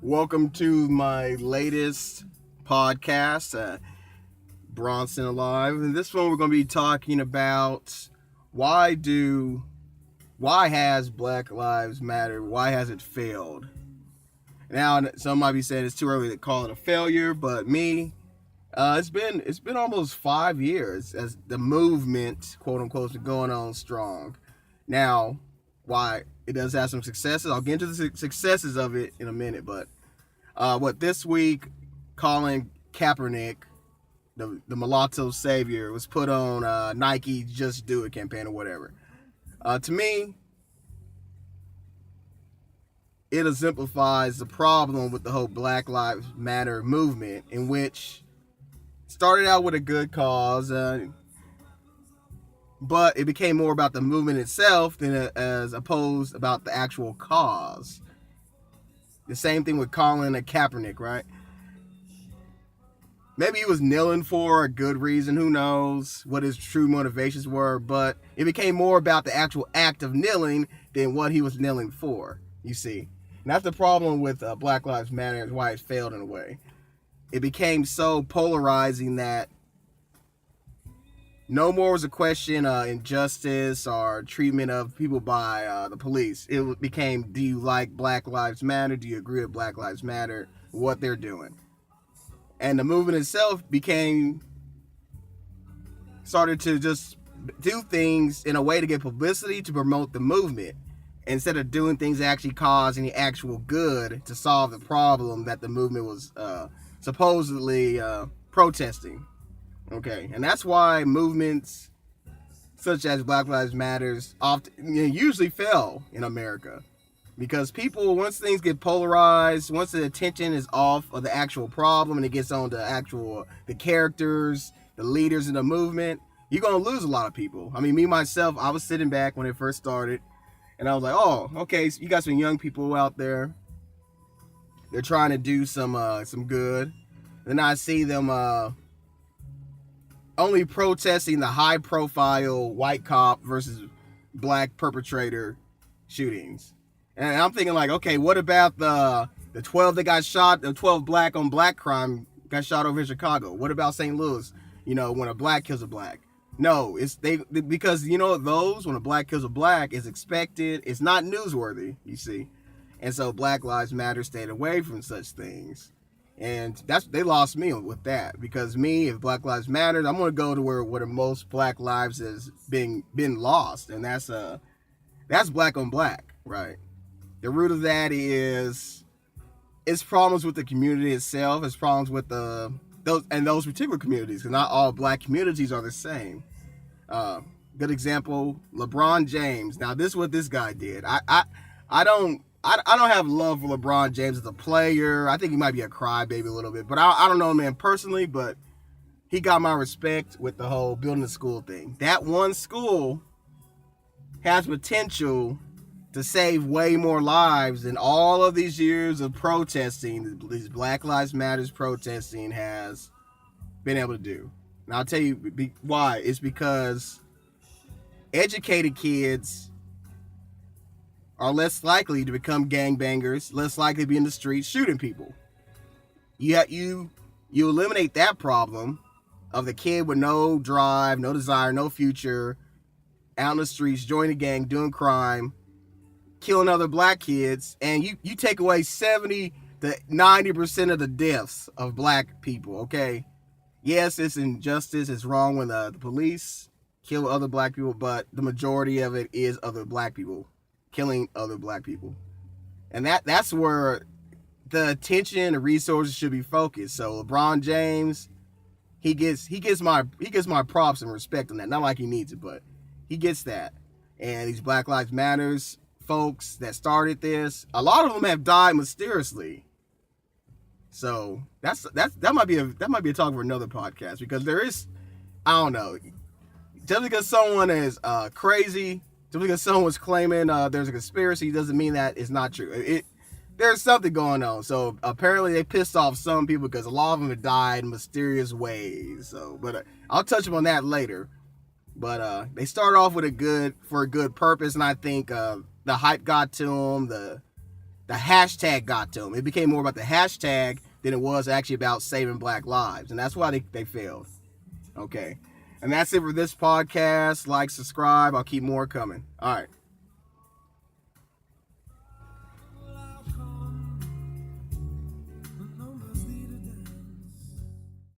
Welcome to my latest podcast, Bronson Alive. In this one, we're going to be talking about why has Black Lives Matter? Why has it failed? Now, some might be saying it's too early to call it a failure, but me, it's been almost 5 years as the movement, quote unquote, is going on strong. Now, why it does have some successes. I'll get into the successes of it in a minute, but this week, Colin Kaepernick, the mulatto savior, was put on Nike Just Do It campaign or whatever. To me, it exemplifies the problem with the whole Black Lives Matter movement, in which started out with a good cause, but it became more about the movement itself than as opposed about the actual cause. The same thing with Colin Kaepernick, right? Maybe he was kneeling for a good reason. Who knows what his true motivations were, but it became more about the actual act of kneeling than what he was kneeling for, you see. And that's the problem with Black Lives Matter, and why it failed in a way. It became so polarizing that no more was a question injustice or treatment of people by the police. It became, do you like Black Lives Matter? Do you agree with Black Lives Matter? What they're doing. And the movement itself started to just do things in a way to get publicity to promote the movement, instead of doing things that actually cause any actual good to solve the problem that the movement was supposedly protesting. Okay, and that's why movements such as Black Lives Matters usually fail in America, because people, once things get polarized, once the attention is off of the actual problem and it gets on to the characters, the leaders in the movement, you're gonna lose a lot of people. I mean, me myself, I was sitting back when it first started, and I was like, oh, okay, so you got some young people out there. They're trying to do some good. Then I see them only protesting the high-profile white cop versus black perpetrator shootings. And I'm thinking, like, okay, what about the 12 that got shot, the 12 black on black crime got shot over in Chicago? What about St. Louis, when a black kills a black? No, because, those, when a black kills a black, is expected, it's not newsworthy, you see. And so Black Lives Matter stayed away from such things. And they lost me with that, because if Black Lives Matter, I'm going to go to where the most black lives has been lost, and that's black on black, right? The root of that is it's problems with the community itself. It's problems with those particular communities, because not all black communities are the same. Good example, LeBron James. Now, this is what this guy did. I don't have love for LeBron James as a player. I think he might be a crybaby a little bit, but I don't know him, man, personally, but he got my respect with the whole building a school thing. That one school has potential to save way more lives than all of these years of protesting, these Black Lives Matter protesting has been able to do. And I'll tell you why. It's because educated kids are less likely to become gangbangers, less likely to be in the streets shooting people. You eliminate that problem of the kid with no drive, no desire, no future, out in the streets, joining a gang, doing crime, killing other black kids, and you take away 70 to 90% of the deaths of black people, okay? Yes, it's injustice, it's wrong when the police kill other black people, but the majority of it is other black people killing other black people. And that's where the attention and resources should be focused. So LeBron James, he gets my props and respect on that. Not like he needs it, but he gets that. And these Black Lives Matters folks that started this, a lot of them have died mysteriously. So that might be a talk for another podcast, because there is, I don't know, just because someone is crazy, just because someone's claiming there's a conspiracy, doesn't mean that it's not true. There's something going on. So apparently they pissed off some people, because a lot of them have died in mysterious ways. So, but I'll touch on that later. But they start off with for a good purpose, and I think the hype got to them. the hashtag got to them. It became more about the hashtag than it was actually about saving black lives. And that's why they failed. Okay. And that's it for this podcast. Like, subscribe. I'll keep more coming. All right.